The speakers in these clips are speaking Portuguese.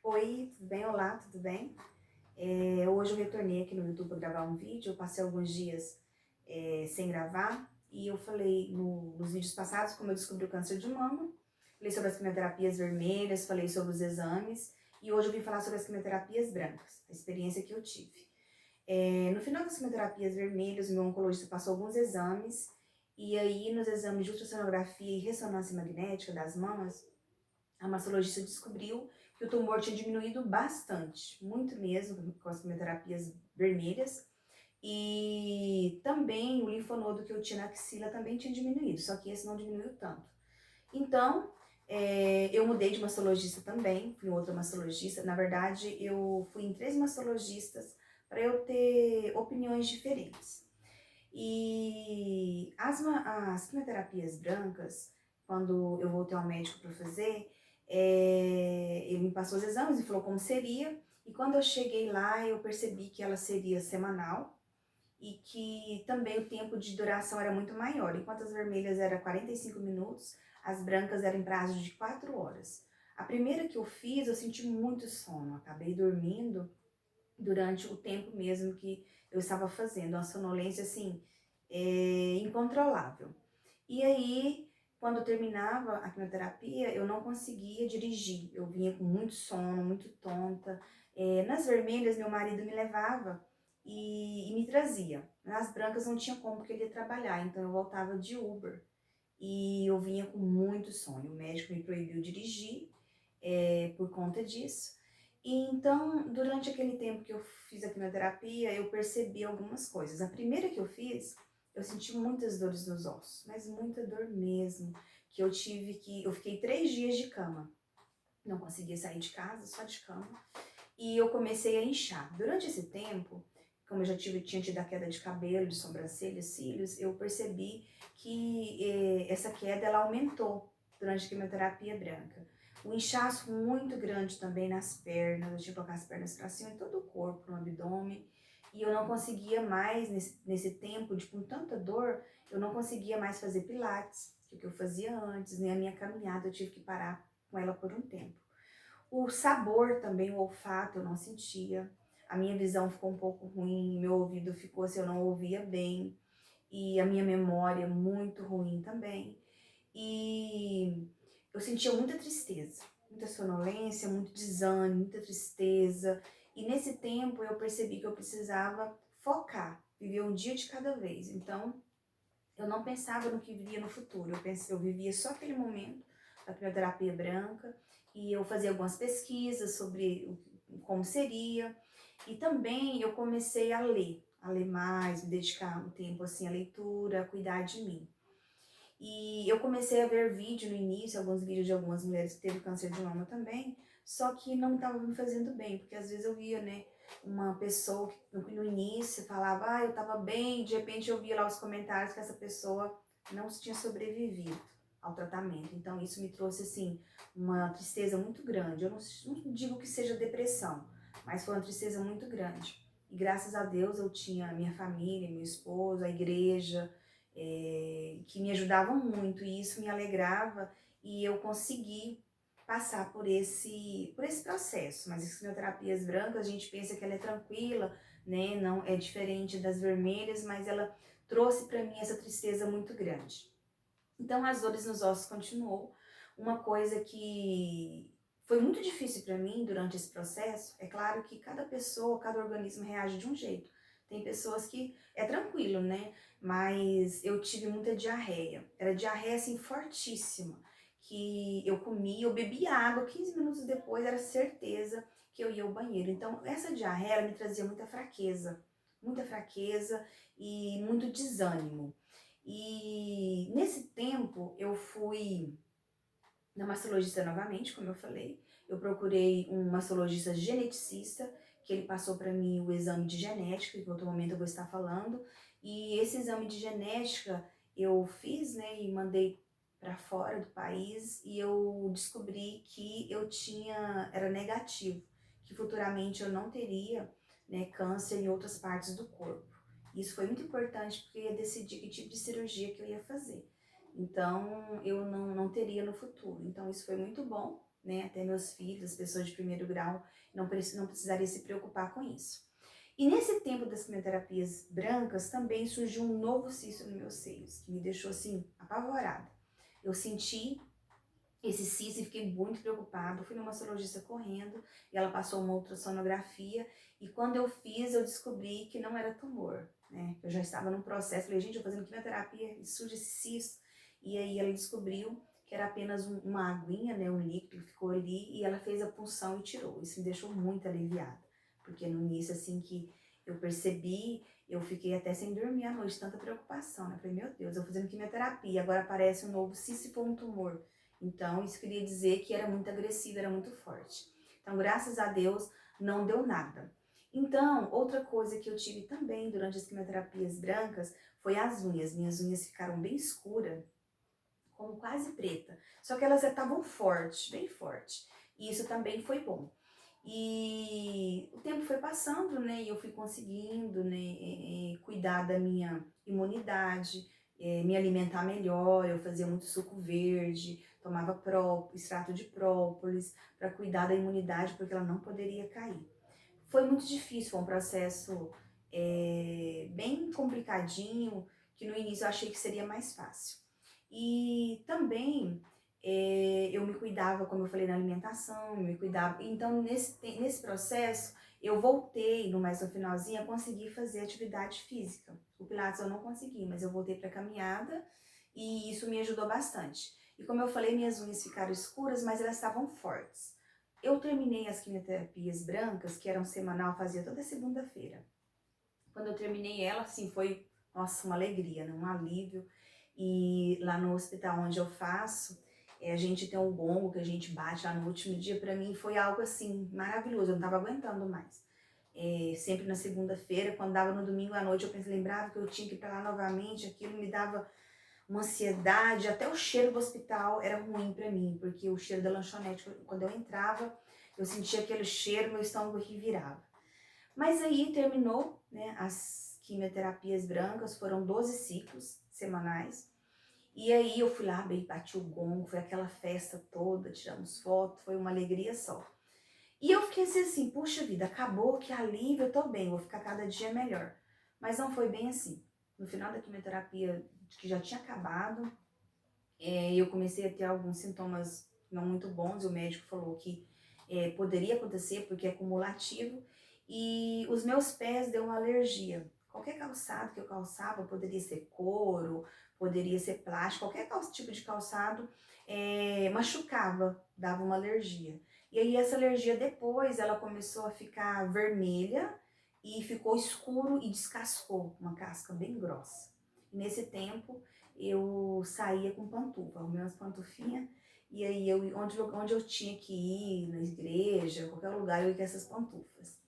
Oi, tudo bem? Olá, tudo bem? Hoje eu retornei aqui no YouTube para gravar um vídeo. Eu passei alguns dias sem gravar e eu falei nos vídeos passados como eu descobri o câncer de mama, falei sobre as quimioterapias vermelhas, falei sobre os exames e hoje eu vim falar sobre as quimioterapias brancas, a experiência que eu tive. No final das quimioterapias vermelhas, o meu oncologista passou alguns exames e aí nos exames de ultrassonografia e ressonância magnética das mamas, a mastologista descobriu que o tumor tinha diminuído bastante, muito mesmo, com as quimioterapias vermelhas. E também o linfonodo que eu tinha na axila também tinha diminuído, só que esse não diminuiu tanto. Então, eu mudei de mastologista também, fui em outra mastologista. Na verdade, eu fui em 3 mastologistas para eu ter opiniões diferentes. E as quimioterapias brancas, quando eu voltei ao médico para fazer, ele me passou os exames e falou como seria. E quando eu cheguei lá, eu percebi que ela seria semanal e que também o tempo de duração era muito maior. Enquanto as vermelhas era 45 minutos, as brancas eram em prazo de 4 horas. A primeira que eu fiz, eu senti muito sono, acabei dormindo durante o tempo mesmo que eu estava fazendo, uma sonolência assim, incontrolável. E aí, quando terminava a quimioterapia, eu não conseguia dirigir, eu vinha com muito sono, muito tonta. Nas vermelhas, meu marido me levava e me trazia. Nas brancas não tinha como, porque ele ia trabalhar, então eu voltava de Uber. E eu vinha com muito sono. O médico me proibiu dirigir por conta disso. E então, durante aquele tempo que eu fiz a quimioterapia, eu percebi algumas coisas. A primeira que eu fiz, eu senti muitas dores nos ossos, mas muita dor mesmo, que eu fiquei 3 dias de cama. Não conseguia sair de casa, só de cama. E eu comecei a inchar. Durante esse tempo, como eu já tinha tido a queda de cabelo, de sobrancelha, cílios, eu percebi que essa queda ela aumentou durante a quimioterapia branca. Um inchaço muito grande também nas pernas, eu tinha que colocar as pernas para cima, em todo o corpo, no abdômen. E eu não conseguia mais, nesse tempo, com tanta dor, eu não conseguia mais fazer pilates, que é o que eu fazia antes, nem a minha caminhada, eu tive que parar com ela por um tempo. O sabor também, o olfato eu não sentia. A minha visão ficou um pouco ruim, meu ouvido ficou assim, eu não ouvia bem. E a minha memória muito ruim também. E eu sentia muita tristeza, muita sonolência, muito desânimo, muita tristeza. E nesse tempo eu percebi que eu precisava focar, viver um dia de cada vez. Então, eu não pensava no que viria no futuro, eu vivia só aquele momento da quimioterapia branca e eu fazia algumas pesquisas sobre como seria e também eu comecei a ler mais, me dedicar um tempo assim à leitura, a cuidar de mim. E eu comecei a ver vídeo no início, alguns vídeos de algumas mulheres que teve câncer de mama também, só que não estava me fazendo bem, porque às vezes eu via, né, uma pessoa que no início falava, eu estava bem, de repente eu via lá os comentários que essa pessoa não tinha sobrevivido ao tratamento. Então isso me trouxe, assim, uma tristeza muito grande. Eu não digo que seja depressão, mas foi uma tristeza muito grande. E graças a Deus eu tinha minha família, meu esposo, a igreja, que me ajudavam muito e isso me alegrava e eu consegui passar por esse processo. Mas as quimioterapias brancas, a gente pensa que ela é tranquila, né? Não é diferente das vermelhas, mas ela trouxe para mim essa tristeza muito grande. Então as dores nos ossos continuou. Uma coisa que foi muito difícil para mim durante esse processo, é claro que cada pessoa, cada organismo reage de um jeito. Tem pessoas que é tranquilo, né? Mas eu tive muita diarreia. Era diarreia assim fortíssima, que eu comia, eu bebia água, 15 minutos depois era certeza que eu ia ao banheiro. Então essa diarreia me trazia muita fraqueza e muito desânimo. E nesse tempo eu fui na mastologista novamente, como eu falei. Eu procurei um mastologista geneticista, que ele passou para mim o exame de genética, que em outro momento eu vou estar falando. E esse exame de genética eu fiz, né, e mandei para fora do país e eu descobri que era negativo, que futuramente eu não teria, né, câncer em outras partes do corpo. Isso foi muito importante porque eu ia decidir que tipo de cirurgia que eu ia fazer. Então, eu não teria no futuro. Então, isso foi muito bom. né? Até meus filhos, as pessoas de primeiro grau, não precisaria se preocupar com isso. E nesse tempo das quimioterapias brancas também surgiu um novo cisto nos meus seios, que me deixou assim apavorada. Eu senti esse cisto e fiquei muito preocupada. Fui numa mastologista correndo e ela passou uma ultrassonografia e quando eu fiz eu descobri que não era tumor, né? Eu já estava num processo, falei, gente, eu fazendo quimioterapia e surge esse cisto. E aí ela descobriu que era apenas uma aguinha, né, um líquido que ficou ali e ela fez a punção e tirou. Isso me deixou muito aliviada, porque no início assim que eu percebi, eu fiquei até sem dormir à noite, tanta preocupação, né? Falei, meu Deus, eu fazendo quimioterapia, agora aparece um novo cisto e for um tumor. Então, isso queria dizer que era muito agressivo, era muito forte. Então, graças a Deus, não deu nada. Então, outra coisa que eu tive também durante as quimioterapias brancas foi as unhas. Minhas unhas ficaram bem escuras, como quase preta. Só que elas estavam fortes, bem forte. E isso também foi bom. E o tempo foi passando, né? E eu fui conseguindo, né, cuidar da minha imunidade, me alimentar melhor. Eu fazia muito suco verde, tomava extrato de própolis para cuidar da imunidade, porque ela não poderia cair. Foi muito difícil, foi um processo bem complicadinho, que no início eu achei que seria mais fácil. E também eu me cuidava, como eu falei, na alimentação, me cuidava. Então, nesse processo, eu voltei, mais no finalzinho, a conseguir fazer atividade física. O Pilates eu não consegui, mas eu voltei para a caminhada e isso me ajudou bastante. E como eu falei, minhas unhas ficaram escuras, mas elas estavam fortes. Eu terminei as quimioterapias brancas, que eram semanal, fazia toda segunda-feira. Quando eu terminei ela, assim, foi, nossa, uma alegria, né? Um alívio. E lá no hospital onde eu faço, a gente tem um gongo que a gente bate lá no último dia. Pra mim foi algo, assim, maravilhoso. Eu não tava aguentando mais. Sempre na segunda-feira, quando dava no domingo à noite, eu lembrava que eu tinha que ir pra lá novamente. Aquilo me dava uma ansiedade, até o cheiro do hospital era ruim pra mim, porque o cheiro da lanchonete, quando eu entrava, eu sentia aquele cheiro, meu estômago revirava. Mas aí terminou, né, as quimioterapias brancas, foram 12 ciclos semanais, e aí eu fui lá, bati o gongo, foi aquela festa toda, tiramos foto, foi uma alegria só. E eu fiquei assim, puxa vida, acabou, que alívio, eu tô bem, vou ficar cada dia melhor. Mas não foi bem assim. No final da quimioterapia, que já tinha acabado, eu comecei a ter alguns sintomas não muito bons, o médico falou que poderia acontecer porque é cumulativo, e os meus pés deu uma alergia. Qualquer calçado que eu calçava, poderia ser couro, poderia ser plástico, qualquer tipo de calçado machucava, dava uma alergia. E aí essa alergia depois, ela começou a ficar vermelha e ficou escuro e descascou, uma casca bem grossa. E nesse tempo, eu saía com pantufa, arrumei umas pantufinhas, e aí onde eu tinha que ir, na igreja, qualquer lugar, eu ia com essas pantufas.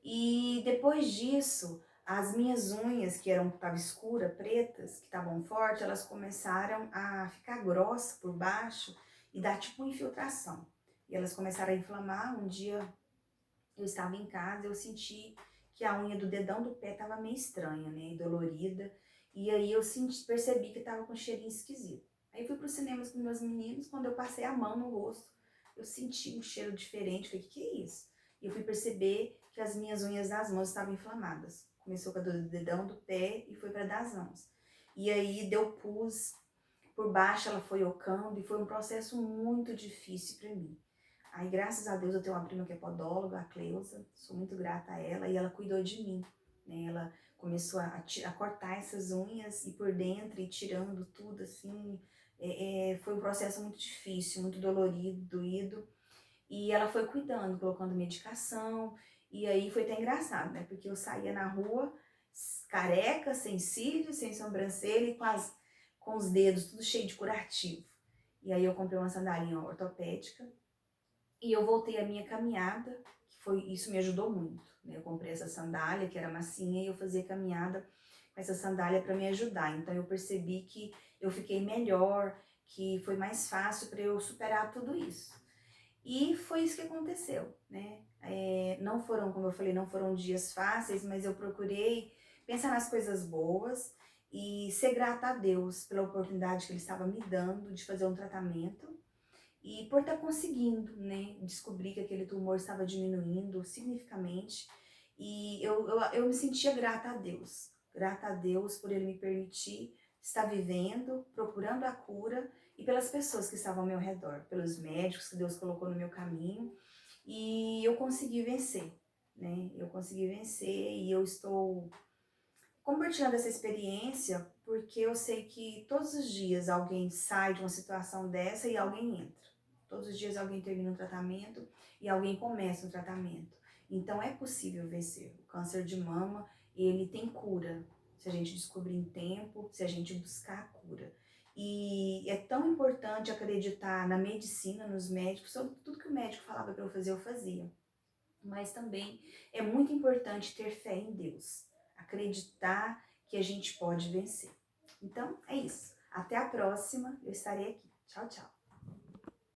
E depois disso, as minhas unhas, que estavam escuras, pretas, que estavam fortes, elas começaram a ficar grossas por baixo e dar tipo uma infiltração. E elas começaram a inflamar. Um dia eu estava em casa, eu senti que a unha do dedão do pé estava meio estranha, né, dolorida. E aí eu percebi que estava com um cheirinho esquisito. Aí fui para os cinemas com meus meninos, quando eu passei a mão no rosto, eu senti um cheiro diferente, falei, que é isso? E eu fui perceber que as minhas unhas das mãos estavam inflamadas. Começou com a do dedão do pé e foi para das mãos. E aí deu pus, por baixo ela foi ocando e foi um processo muito difícil para mim. Aí, graças a Deus, eu tenho uma prima que é podóloga, a Cleusa, sou muito grata a ela, e ela cuidou de mim, né? Ela começou a cortar essas unhas e por dentro, e tirando tudo, assim, foi um processo muito difícil, muito dolorido, doído, e ela foi cuidando, colocando medicação, e aí foi até engraçado, né? Porque eu saía na rua, careca, sem cílios, sem sobrancelha, e com os dedos tudo cheio de curativo. E aí eu comprei uma sandalinha ortopédica, e eu voltei a minha caminhada, isso me ajudou muito, né? Eu comprei essa sandália que era massinha e eu fazia caminhada com essa sandália para me ajudar. Então eu percebi que eu fiquei melhor, que foi mais fácil para eu superar tudo isso. E foi isso que aconteceu, né? Não foram, como eu falei, não foram dias fáceis, mas eu procurei pensar nas coisas boas e ser grata a Deus pela oportunidade que Ele estava me dando de fazer um tratamento. E por estar conseguindo, né, descobrir que aquele tumor estava diminuindo significativamente, e eu me sentia grata a Deus por Ele me permitir estar vivendo, procurando a cura, e pelas pessoas que estavam ao meu redor, pelos médicos que Deus colocou no meu caminho, e eu consegui vencer, né, eu consegui vencer, e eu estou compartilhando essa experiência porque eu sei que todos os dias alguém sai de uma situação dessa e alguém entra. Todos os dias alguém termina um tratamento e alguém começa um tratamento. Então é possível vencer. O câncer de mama, ele tem cura. Se a gente descobrir em tempo, se a gente buscar a cura. E é tão importante acreditar na medicina, nos médicos, sobre tudo que o médico falava para eu fazia. Mas também é muito importante ter fé em Deus, acreditar que a gente pode vencer. Então é isso. Até a próxima, eu estarei aqui. Tchau, tchau.